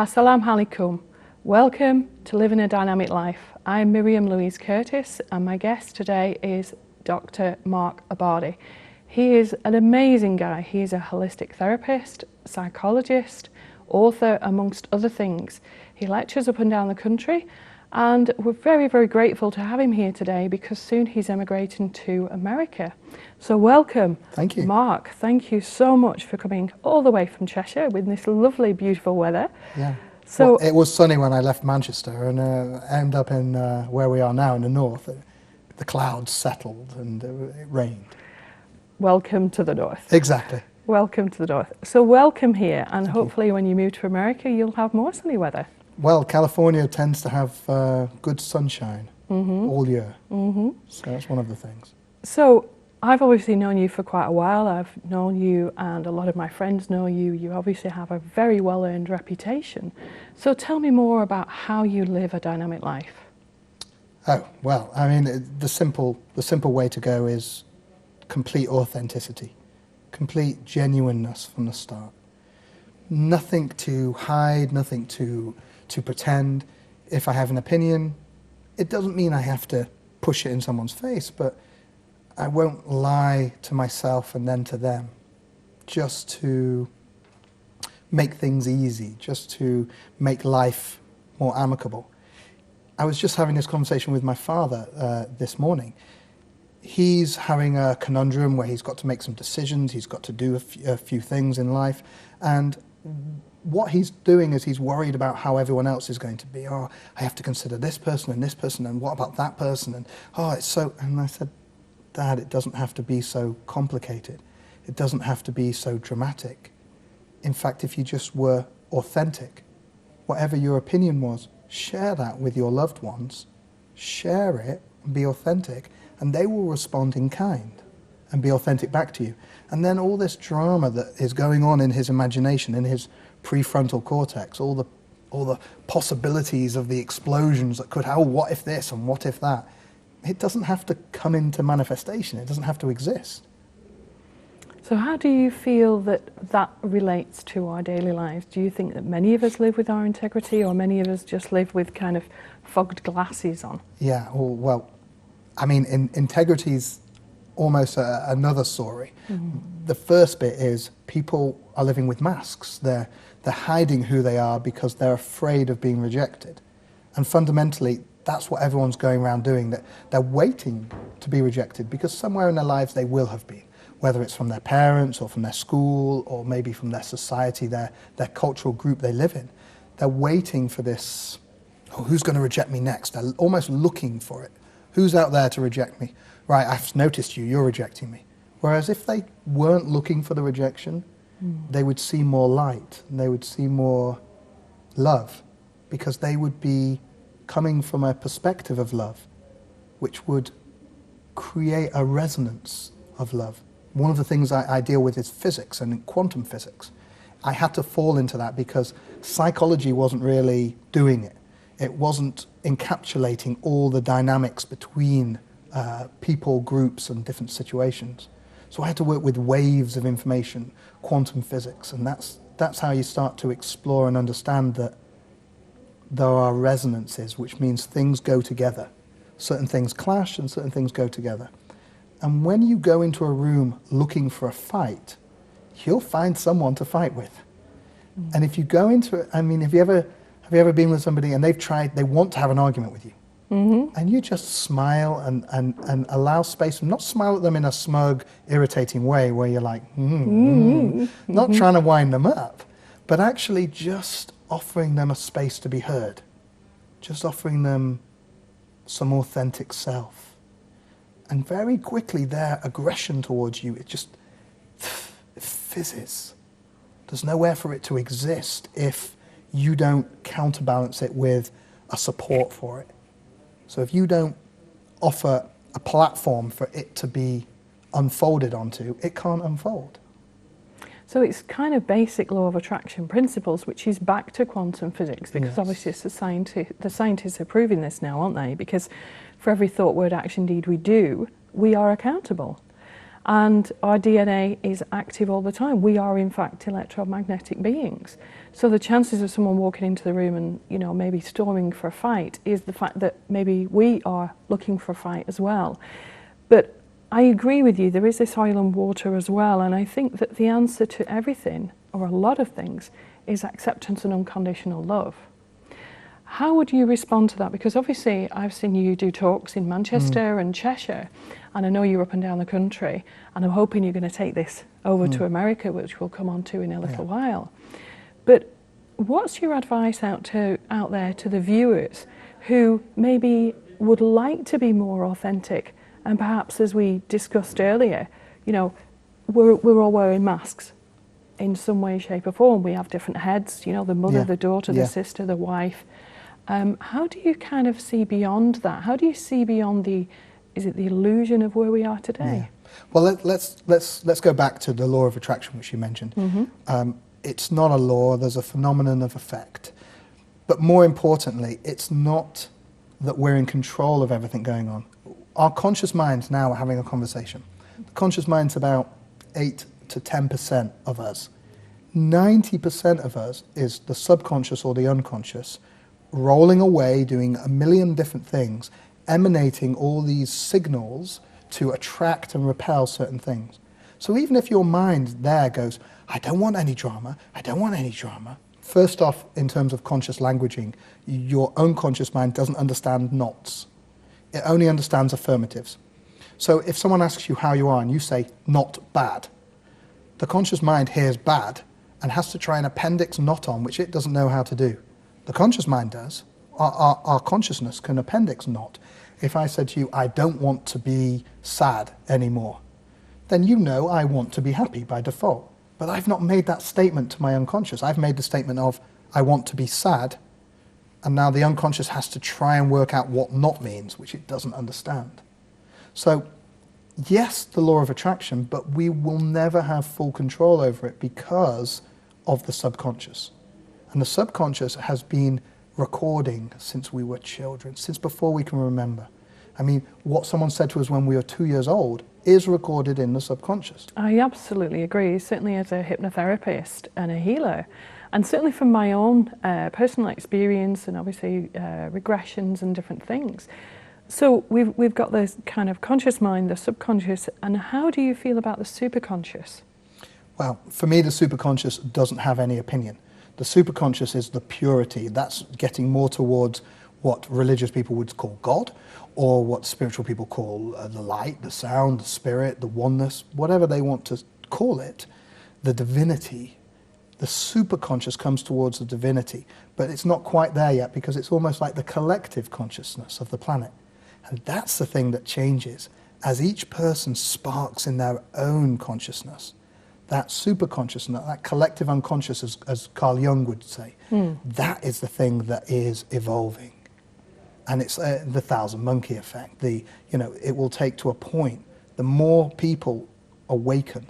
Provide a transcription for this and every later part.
Assalamu alaikum. Welcome to Living a Dynamic Life. I'm Miriam Louise Curtis and my guest today is Dr. Mark Abadi. He is an amazing guy. He is a holistic therapist, psychologist, author, amongst other things. He lectures up and down the country and we're very, very grateful to have him here today because soon he's emigrating to America. So welcome. Thank you. Mark, thank you so much for coming all the way from Cheshire with this lovely, beautiful weather. Yeah. So well, it was sunny when I left Manchester and ended up in where we are now in the north. The clouds settled and it rained. Welcome to the north. Exactly. Welcome to the north. So welcome here, and Thank hopefully when you move to America you'll have more sunny weather. Well, California tends to have good sunshine all year, so that's one of the things. So I've obviously known you for quite a while. I've known you and a lot of my friends know you. You obviously have a very well-earned reputation. So tell me more about how you live a dynamic life. Oh, well, I mean, the simple way to go is complete authenticity, complete genuineness from the start. Nothing to hide, nothing to pretend. If I have an opinion, it doesn't mean I have to push it in someone's face, but I won't lie to myself and then to them, just to make things easy, just to make life more amicable. I was just having this conversation with my father this morning. He's having a conundrum where he's got to make some decisions, he's got to do a few things in life, and what he's doing is he's worried about how everyone else is going to be. Oh, I have to consider this person, and what about that person? And oh, it's so... And I said, Dad, it doesn't have to be so complicated. It doesn't have to be so dramatic. In fact, if you just were authentic, whatever your opinion was, share that with your loved ones, share it and be authentic, and they will respond in kind and be authentic back to you. And then all this drama that is going on in his imagination, in his prefrontal cortex, all the possibilities of the explosions that could, oh, what if this and what if that? It doesn't have to come into manifestation. It doesn't have to exist. So how do you feel that relates to our daily lives? Do you think that many of us live with our integrity, or many of us just live with kind of fogged glasses on? Yeah, well, I mean, integrity's almost another story. The first bit is people are living with masks. They're hiding who they are because they're afraid of being rejected. And fundamentally, that's what everyone's going around doing. That they're waiting to be rejected because somewhere in their lives they will have been, whether it's from their parents or from their school or maybe from their society, their cultural group they live in. They're waiting for this, oh, who's going to reject me next? They're almost looking for it. Who's out there to reject me? Right, I've noticed you're rejecting me. Whereas if they weren't looking for the rejection, they would see more light and they would see more love, because they would be coming from a perspective of love, which would create a resonance of love. One of the things I deal with is physics and quantum physics. I had to fall into that because psychology wasn't really doing it. It wasn't encapsulating all the dynamics between people, groups, and different situations. So I had to work with waves of information, quantum physics, and that's how you start to explore and understand that there are resonances, which means things go together. Certain things clash and certain things go together. And when you go into a room looking for a fight, you'll find someone to fight with. And if you go into it, I mean, have you ever been with somebody and they want to have an argument with you? And you just smile and allow space, and not smile at them in a smug, irritating way where you're like, not trying to wind them up, but actually just offering them a space to be heard, just offering them some authentic self. And very quickly their aggression towards you, it fizzes. There's nowhere for it to exist if you don't counterbalance it with a support for it. So if you don't offer a platform for it to be unfolded onto, it can't unfold. So it's kind of basic law of attraction principles, which is back to quantum physics, because obviously it's the scientists are proving this now, aren't they? Because for every thought, word, action, deed we do, we are accountable. And our DNA is active all the time. We are, in fact, electromagnetic beings. So the chances of someone walking into the room and, maybe storming for a fight is the fact that maybe we are looking for a fight as well. But I agree with you, there is this oil and water as well, and I think that the answer to everything, or a lot of things, is acceptance and unconditional love. How would you respond to that? Because obviously I've seen you do talks in Manchester and Cheshire, and I know you're up and down the country, and I'm hoping you're going to take this over to America, which we'll come on to in a little while. But what's your advice out there to the viewers who maybe would like to be more authentic, and perhaps, as we discussed earlier, we're all wearing masks in some way, shape or form. We have different heads, the mother, the daughter, the sister, the wife. How do you kind of see beyond that? How do you see beyond the illusion of where we are today? Yeah. Well, let's go back to the law of attraction, which you mentioned. It's not a law, there's a phenomenon of effect. But more importantly, it's not that we're in control of everything going on. Our conscious minds now are having a conversation. The conscious mind's about 8 to 10% of us. 90% of us is the subconscious or the unconscious, rolling away, doing a million different things, emanating all these signals to attract and repel certain things. So even if your mind there goes, I don't want any drama, I don't want any drama. First off, in terms of conscious languaging, your unconscious mind doesn't understand nots. It only understands affirmatives. So if someone asks you how you are and you say, not bad, the conscious mind hears bad and has to try an appendix not on, which it doesn't know how to do. The conscious mind does. Our consciousness can appendix not. If I said to you, I don't want to be sad anymore, then you know I want to be happy by default. But I've not made that statement to my unconscious. I've made the statement of, I want to be sad, and now the unconscious has to try and work out what not means, which it doesn't understand. So, yes, the law of attraction, but we will never have full control over it because of the subconscious. And the subconscious has been recording since we were children, since before we can remember. I mean, what someone said to us when we were 2 years old is recorded in the subconscious. I absolutely agree, certainly as a hypnotherapist and a healer. And certainly from my own personal experience and obviously regressions and different things. So we've got this kind of conscious mind, the subconscious, and how do you feel about the superconscious? Well, for me, the superconscious doesn't have any opinion. The superconscious is the purity. That's getting more towards what religious people would call God, or what spiritual people call the light, the sound, the spirit, the oneness, whatever they want to call it, the divinity. The superconscious comes towards the divinity, but it's not quite there yet because it's almost like the collective consciousness of the planet. And that's the thing that changes. As each person sparks in their own consciousness, that superconsciousness, that collective unconscious, as Carl Jung would say, that is the thing that is evolving. And it's the thousand monkey effect. It will take to a point. The more people awaken,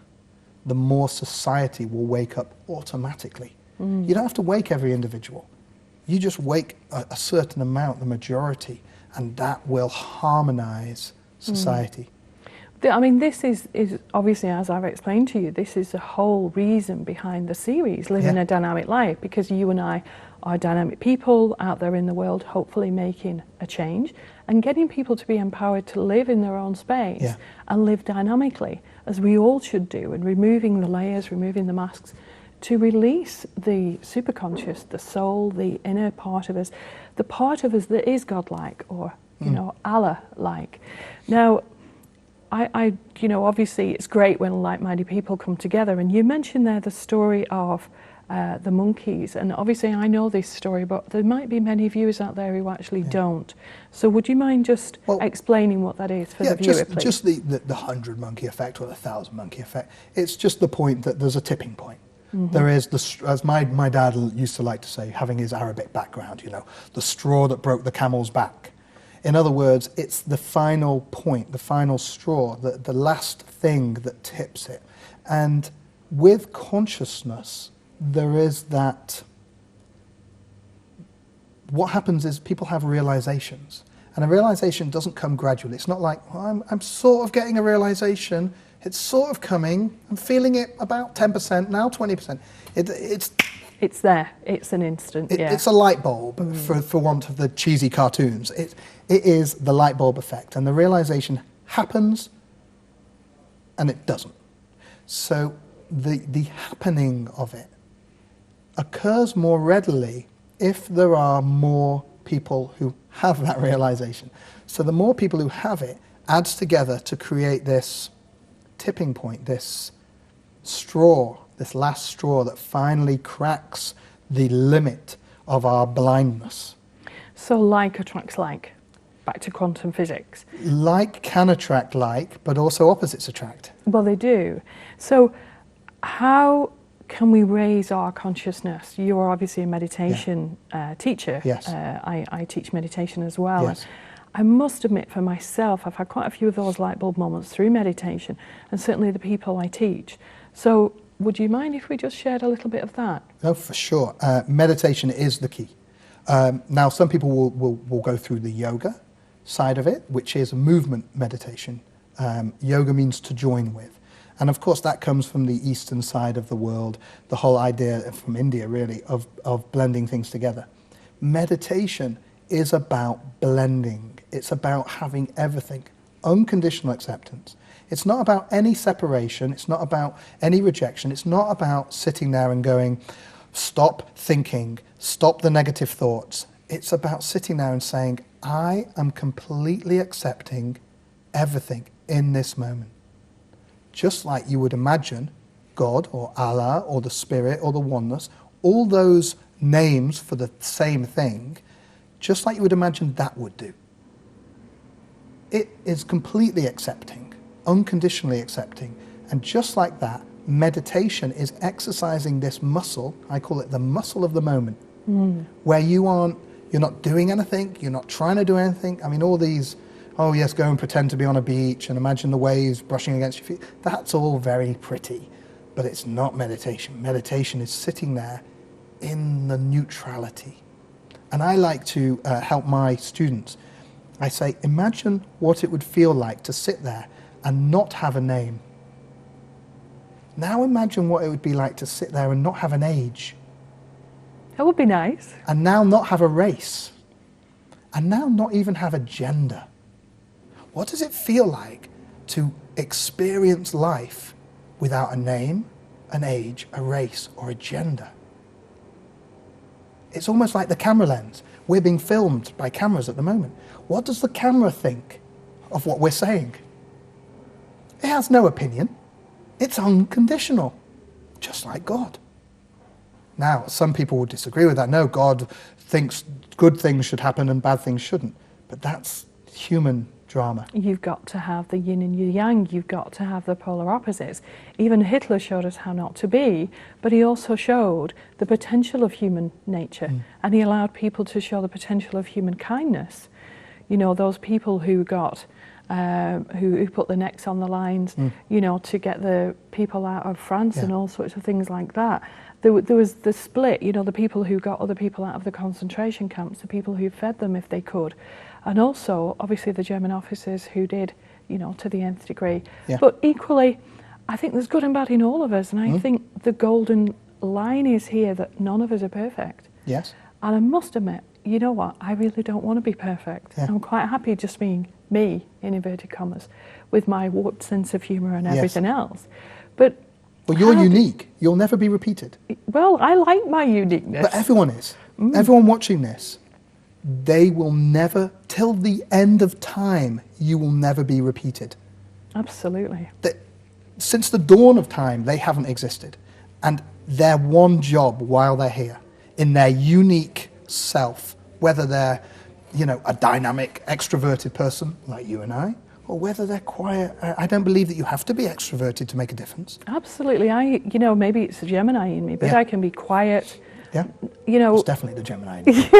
the more society will wake up automatically. You don't have to wake every individual. You just wake a certain amount, the majority, and that will harmonize society. I mean, this is obviously, as I've explained to you, this is the whole reason behind the series, Living a Dynamic Life, because you and I are dynamic people out there in the world, hopefully making a change and getting people to be empowered to live in their own space and live dynamically, as we all should do, and removing the layers, removing the masks, to release the superconscious, the soul, the inner part of us, the part of us that is godlike or, Allah-like. Now, I obviously it's great when like-minded people come together, and you mentioned there the story of the monkeys, and obviously I know this story, but there might be many viewers out there who actually don't. So would you mind just explaining what that is for the viewer, please? Just the 100 monkey effect or the 1,000 monkey effect. It's just the point that there's a tipping point. There is, as my dad used to like to say, having his Arabic background, the straw that broke the camel's back. In other words, it's the final point, the final straw, the last thing that tips it. And with consciousness, there is that, what happens is people have realizations. And a realization doesn't come gradually. It's not like, well, I'm sort of getting a realization. It's sort of coming. I'm feeling it about 10%, now 20%. It's there. It's an instant, yeah. It's a light bulb, for want of the cheesy cartoons. It is the light bulb effect, and the realization happens and it doesn't. So the happening of it occurs more readily if there are more people who have that realization. So the more people who have it adds together to create this tipping point, this straw, this last straw that finally cracks the limit of our blindness. So like attracts like, back to quantum physics. Like can attract like, but also opposites attract. Well, they do. So how can we raise our consciousness? You are obviously a meditation teacher. Yes. I teach meditation as well. Yes. I must admit for myself, I've had quite a few of those light bulb moments through meditation, and certainly the people I teach. So would you mind if we just shared a little bit of that? Oh, for sure. Meditation is the key. Now, some people will go through the yoga side of it, which is a movement meditation. Yoga means to join with. And of course, that comes from the eastern side of the world, the whole idea from India, really, of blending things together. Meditation is about blending. It's about having everything, unconditional acceptance. It's not about any separation. It's not about any rejection. It's not about sitting there and going, stop thinking, stop the negative thoughts. It's about sitting there and saying, I am completely accepting everything in this moment. Just like you would imagine God or Allah or the Spirit or the oneness, all those names for the same thing, just like you would imagine that would do. It is completely accepting, unconditionally accepting. And just like that, meditation is exercising this muscle, I call it the muscle of the moment, where you're not doing anything, you're not trying to do anything. I mean, all these, oh yes, go and pretend to be on a beach and imagine the waves brushing against your feet. That's all very pretty, but it's not meditation. Meditation is sitting there in the neutrality. And I like to help my students. I say, imagine what it would feel like to sit there and not have a name. Now imagine what it would be like to sit there and not have an age. That would be nice. And now not have a race. And now not even have a gender. What does it feel like to experience life without a name, an age, a race, or a gender? It's almost like the camera lens. We're being filmed by cameras at the moment. What does the camera think of what we're saying? It has no opinion. It's unconditional, just like God. Now, some people would disagree with that. No, God thinks good things should happen and bad things shouldn't. But that's human drama. You've got to have the yin and the yang. You've got to have the polar opposites. Even Hitler showed us how not to be, but he also showed the potential of human nature. And he allowed people to show the potential of human kindness. You know, those people who got who put their necks on the lines, you know, to get the people out of France and all sorts of things like that. There was the split, you know, the people who got other people out of the concentration camps, the people who fed them if they could, and also, obviously, the German officers who did, you know, to the nth degree. Yeah. But equally, I think there's good and bad in all of us, and I think the golden line is here that none of us are perfect. Yes. And I must admit, you know what, I really don't want to be perfect. Yeah. I'm quite happy just being me, in inverted commas, with my warped sense of humour and everything else. But well, you're unique. You'll never be repeated. Well, I like my uniqueness. But everyone is. Everyone watching this, they will never, till the end of time, you will never be repeated. Absolutely. Since the dawn of time, they haven't existed. And their one job while they're here, in their unique self, whether they're, you know, a dynamic, extroverted person like you and I, or whether they're quiet. I don't believe that you have to be extroverted to make a difference. Absolutely. You know, maybe it's a Gemini in me, but I can be quiet. Yeah. You know, it's definitely the Gemini in me.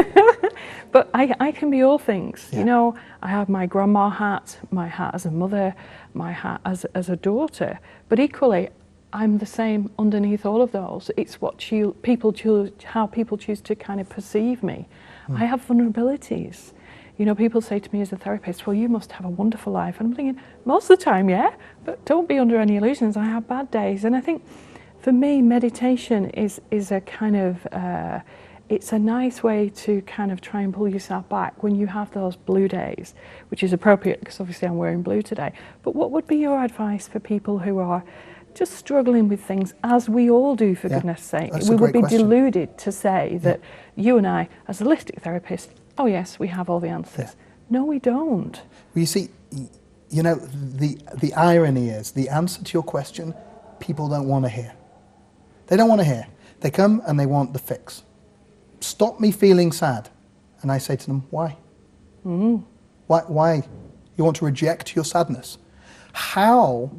But I can be all things. You know, I have my grandma hat, my hat as a mother, my hat as a daughter. But equally, I'm the same underneath all of those. It's what people choose, how people choose to kind of perceive me. I have vulnerabilities. You know, people say to me as a therapist, well, you must have a wonderful life. And I'm thinking, most of the time, yeah, but don't be under any illusions. I have bad days. And I think for me, meditation is a kind of, it's a nice way to kind of try and pull yourself back when you have those blue days, which is appropriate because obviously I'm wearing blue today. But what would be your advice for people who are just struggling with things, as we all do, for goodness sake? We would be deluded to say that you and I, as a holistic therapist, oh yes, we have all the answers. Yeah. No, we don't. Well, you see, you know, the irony is the answer to your question, people don't want to hear. They don't want to hear. They come and they want the fix. Stop me feeling sad. And I say to them, why? Mm-hmm. Why? You want to reject your sadness? How?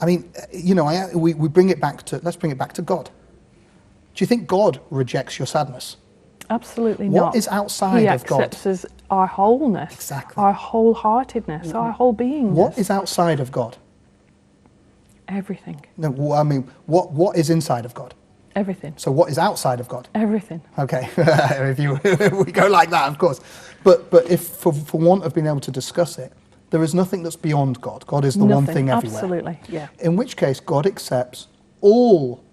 I mean, you know, we bring it back to, let's bring it back to God. Do you think God rejects your sadness? Absolutely not. What is outside of God? He accepts us, our wholeness, exactly, our wholeheartedness, our whole beingness. What is outside of God? Everything. No, I mean, what is inside of God? Everything. So what is outside of God? Everything. Okay, if we go like that, of course. But if for want of being able to discuss it, there is nothing that's beyond God. God is the one thing everywhere. Absolutely, yeah. In which case, God accepts all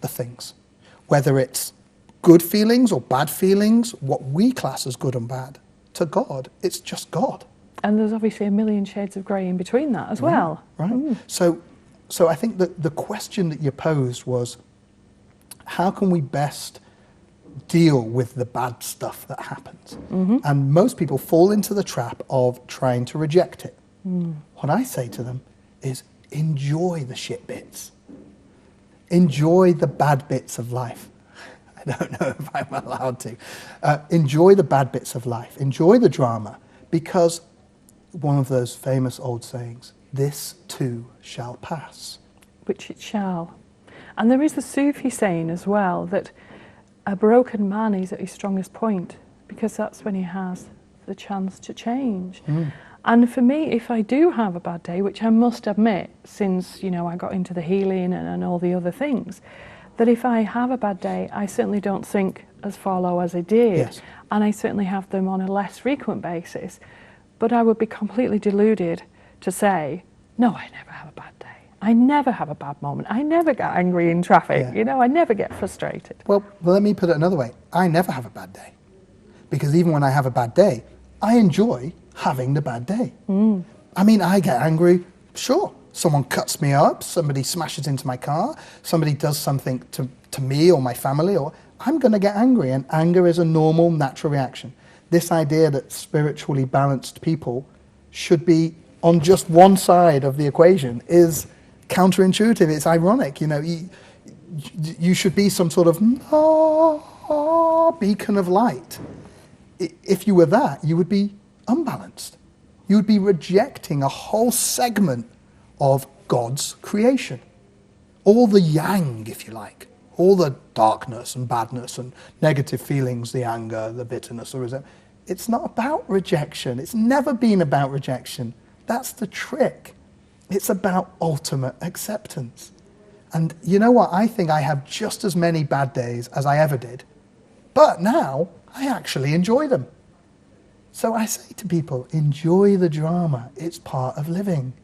the things, whether it's good feelings or bad feelings, what we class as good and bad. To God, it's just God. And there's obviously a million shades of grey in between that as well. Right. Mm. So I think that the question that you posed was, how can we best deal with the bad stuff that happens? Mm-hmm. And most people fall into the trap of trying to reject it. Mm. What I say to them is, enjoy the shit bits. Enjoy the bad bits of life. I don't know if I'm allowed to. Enjoy the bad bits of life. Enjoy the drama, because one of those famous old sayings, this too shall pass. Which it shall. And there is the Sufi saying as well, that a broken man is at his strongest point, because that's when he has the chance to change. Mm. And for me, if I do have a bad day, which I must admit, since, you know, I got into the healing and all the other things, that if I have a bad day, I certainly don't sink as far low as I did. Yes. And I certainly have them on a less frequent basis. But I would be completely deluded to say, no, I never have a bad day. I never have a bad moment. I never get angry in traffic. Yeah. You know, I never get frustrated. Well, let me put it another way. I never have a bad day. Because even when I have a bad day, I enjoy having the bad day. Mm. I mean, I get angry, sure. Someone cuts me up, somebody smashes into my car, somebody does something to me or my family, or I'm going to get angry. And anger is a normal, natural reaction. This idea that spiritually balanced people should be on just one side of the equation is counterintuitive. It's ironic. You know, you should be some sort of beacon of light. If you were that, you would be unbalanced. You would be rejecting a whole segment of God's creation. All the yang, if you like. All the darkness and badness and negative feelings, the anger, the bitterness, the resentment. It's not about rejection. It's never been about rejection. That's the trick. It's about ultimate acceptance. And you know what? I think I have just as many bad days as I ever did. But now, I actually enjoy them. So I say to people, enjoy the drama. It's part of living.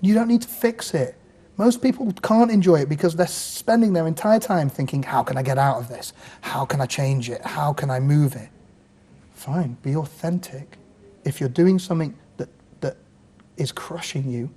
You don't need to fix it. Most people can't enjoy it because they're spending their entire time thinking, how can I get out of this? How can I change it? How can I move it? Fine, be authentic. If you're doing something that is crushing you,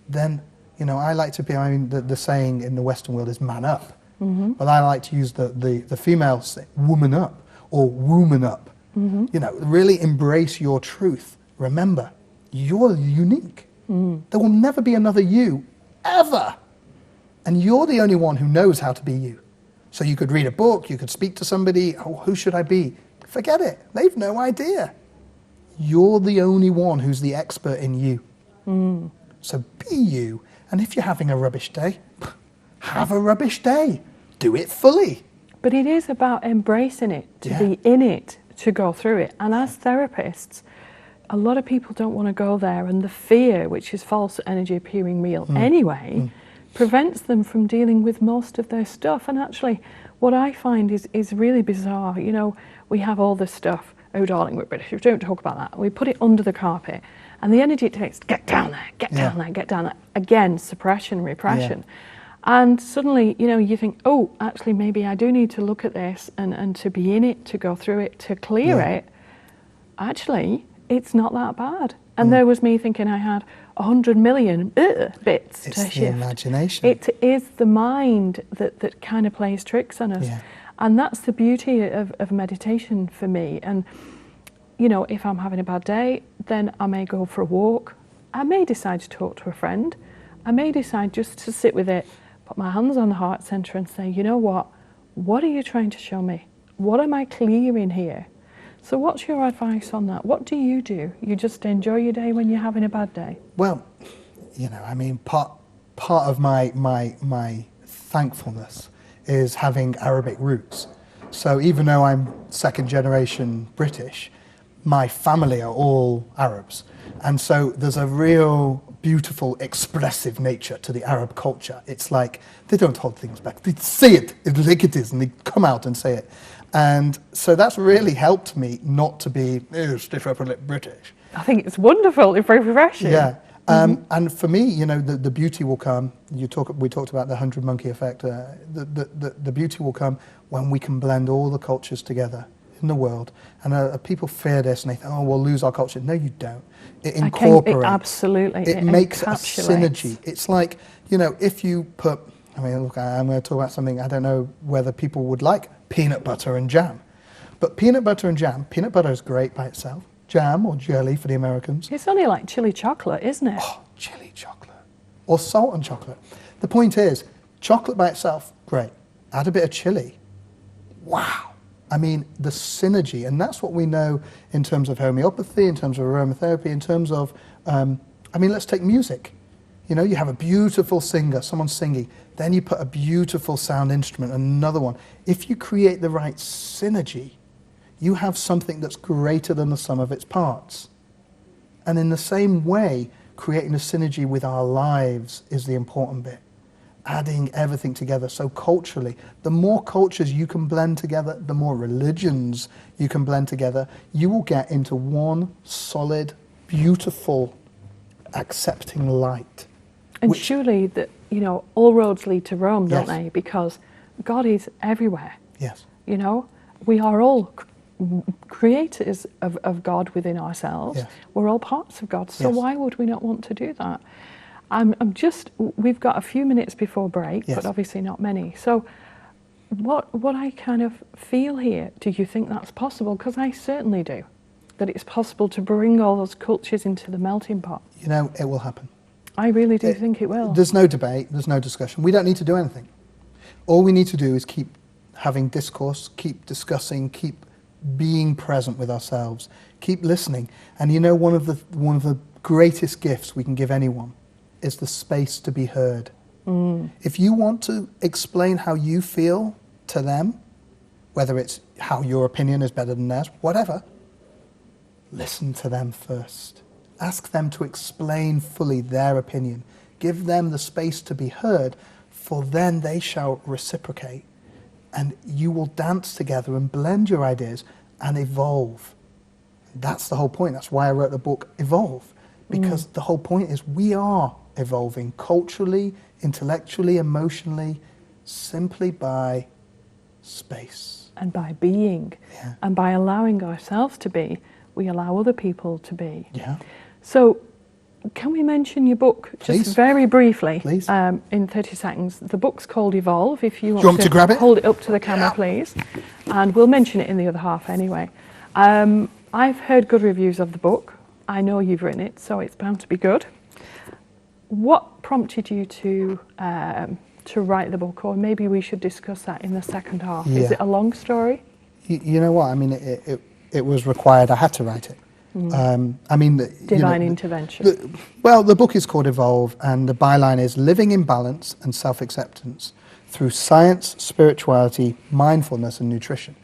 then, you know, I like to be, I mean, the saying in the Western world is man up. Mm-hmm. But I like to use the female say, woman up or woman up. Mm-hmm. You know, really embrace your truth. Remember, you're unique. Mm. There will never be another you, ever. And you're the only one who knows how to be you. So you could read a book, you could speak to somebody, oh, who should I be? Forget it. They've no idea. You're the only one who's the expert in you. Mm. So be you. And if you're having a rubbish day, have a rubbish day. Do it fully. But it is about embracing it, to be in it, to go through it. And as therapists, a lot of people don't want to go there, and the fear, which is false energy appearing real anyway, prevents them from dealing with most of their stuff. And actually, what I find is really bizarre. You know, we have all this stuff, oh darling, we're British, we don't talk about that. We put it under the carpet. And the energy it takes, get down there, get down there, get down there. Again, suppression, repression. Yeah. And suddenly, you know, you think, oh, actually, maybe I do need to look at this and to be in it, to go through it, to clear it. Actually, it's not that bad. And there was me thinking I had 100 million bits to shift. It's the imagination. It is the mind that kind of plays tricks on us. Yeah. And that's the beauty of meditation for me. And, you know, if I'm having a bad day, then I may go for a walk. I may decide to talk to a friend. I may decide just to sit with it, put my hands on the heart center and say, you know what are you trying to show me? What am I clearing here? So what's your advice on that? What do? You just enjoy your day when you're having a bad day? Well, you know, I mean, part of my thankfulness is having Arabic roots. So even though I'm second generation British, my family are all Arabs. And so there's a real beautiful, expressive nature to the Arab culture. It's like they don't hold things back. They say it like it is, and they come out and say it. And so that's really helped me not to be stiff upper lip British. I think it's wonderful. It's very refreshing. Yeah. And for me, you know, the beauty will come. We talked about the 100 monkey effect. The beauty will come when we can blend all the cultures together in the world. And people fear this and they think, oh, we'll lose our culture. No, you don't. It incorporates. Absolutely. It makes a synergy. It's like, you know, if you put, I mean, look, I'm going to talk about something, I don't know whether people would like peanut butter and jam. But peanut butter and jam, peanut butter is great by itself. Jam or jelly for the Americans. It's only like chili chocolate, isn't it? Oh, chili chocolate. Or salt and chocolate. The point is, chocolate by itself, great. Add a bit of chili. Wow. I mean, the synergy, and that's what we know in terms of homeopathy, in terms of aromatherapy, in terms of, I mean, let's take music. You know, you have a beautiful singer, someone singing, then you put a beautiful sound instrument, another one. If you create the right synergy, you have something that's greater than the sum of its parts. And in the same way, creating a synergy with our lives is the important bit. Adding everything together. So culturally, the more cultures you can blend together, the more religions you can blend together, you will get into one solid, beautiful, accepting light. And surely, you know, all roads lead to Rome, don't they? Because God is everywhere. Yes. You know, we are all creators of God within ourselves. Yes. We're all parts of God. So why would we not want to do that? We've got a few minutes before break, but obviously not many. So what I kind of feel here, do you think that's possible? Because I certainly do, that it's possible to bring all those cultures into the melting pot. You know, it will happen. I really do think it will. There's no debate, there's no discussion. We don't need to do anything. All we need to do is keep having discourse, keep discussing, keep being present with ourselves, keep listening. And you know, one of the greatest gifts we can give anyone is the space to be heard. If you want to explain how you feel to them, whether it's how your opinion is better than theirs, whatever, listen to them first. Ask them to explain fully their opinion. Give them the space to be heard, for then they shall reciprocate. And you will dance together and blend your ideas and evolve. That's the whole point. That's why I wrote the book, Evolve. Because the whole point is we are evolving culturally, intellectually, emotionally, simply by space. And by being. Yeah. And by allowing ourselves to be, we allow other people to be. Yeah. So, can we mention your book just very briefly? Please. In 30 seconds. The book's called Evolve. If you want to grab it? Hold it up to the camera, please. And we'll mention it in the other half anyway. I've heard good reviews of the book. I know you've written it, so it's bound to be good. What prompted you to write the book? Or maybe we should discuss that in the second half. Yeah. Is it a long story? You know what? I mean, it was required. I had to write it. I mean, Divine intervention. The book is called Evolve, and the byline is Living in Balance and Self-Acceptance Through Science, Spirituality, Mindfulness and Nutrition.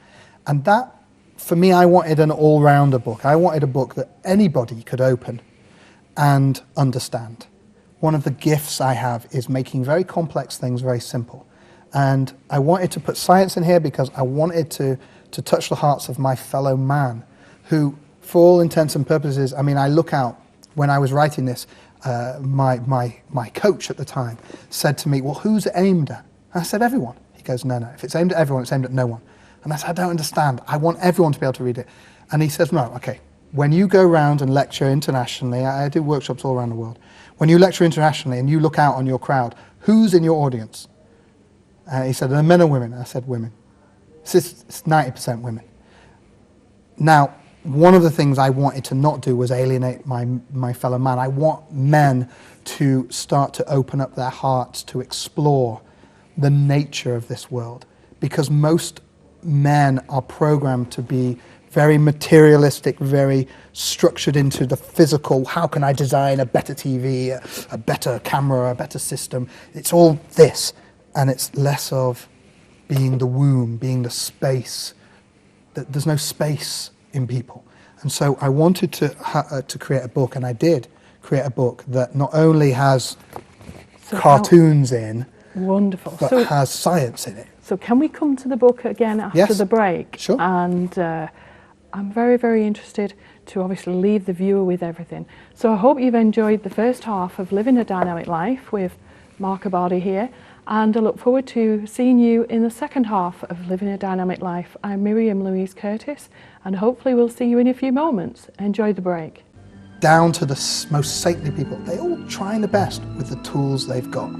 And that, for me, I wanted an all-rounder book. I wanted a book that anybody could open and understand. One of the gifts I have is making very complex things very simple. And I wanted to put science in here because I wanted to touch the hearts of my fellow man. who, for all intents and purposes, I mean, I look out, when I was writing this, my coach at the time said to me, well, who's it aimed at? And I said, everyone. He goes, no, if it's aimed at everyone, it's aimed at no one. And I said, I don't understand. I want everyone to be able to read it. And he says, no, okay, when you go around and lecture internationally, I do workshops all around the world, when you lecture internationally and you look out on your crowd, who's in your audience? He said, are they men or women? I said, women. It's 90% women. Now, one of the things I wanted to not do was alienate my fellow man. I want men to start to open up their hearts to explore the nature of this world, because most men are programmed to be very materialistic, very structured into the physical. How can I design a better TV, a better camera, a better system? It's all this, and it's less of being the womb, being the space. There's no space in people. And so I wanted to create a book, and I did create a book that not only has cartoons in, wonderful, but has science in it. So can we come to the book again after the break? Sure. And I'm very, very interested to obviously leave the viewer with everything. So I hope you've enjoyed the first half of Living a Dynamic Life with Mark Abadi here, and I look forward to seeing you in the second half of Living a Dynamic Life. I'm Miriam Louise Curtis, and hopefully we'll see you in a few moments. Enjoy the break. Down to the most saintly people, they all trying the best with the tools they've got.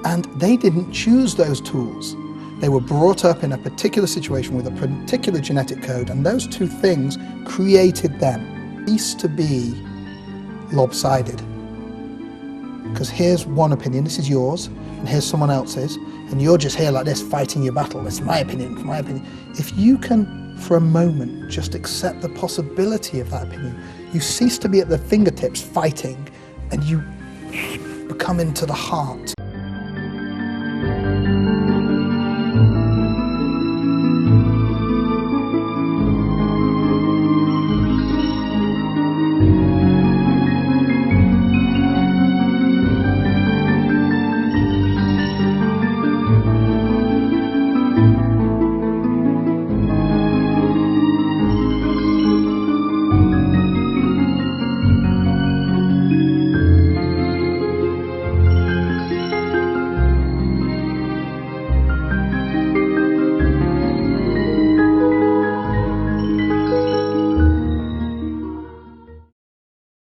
And they didn't choose those tools. They were brought up in a particular situation with a particular genetic code, and those two things created them. It used to be lopsided. Because here's one opinion, this is yours, and here's someone else's, and you're just here like this fighting your battle. It's my opinion, it's my opinion. If you can, for a moment, just accept the possibility of that opinion, you cease to be at the fingertips fighting, and you become into the heart.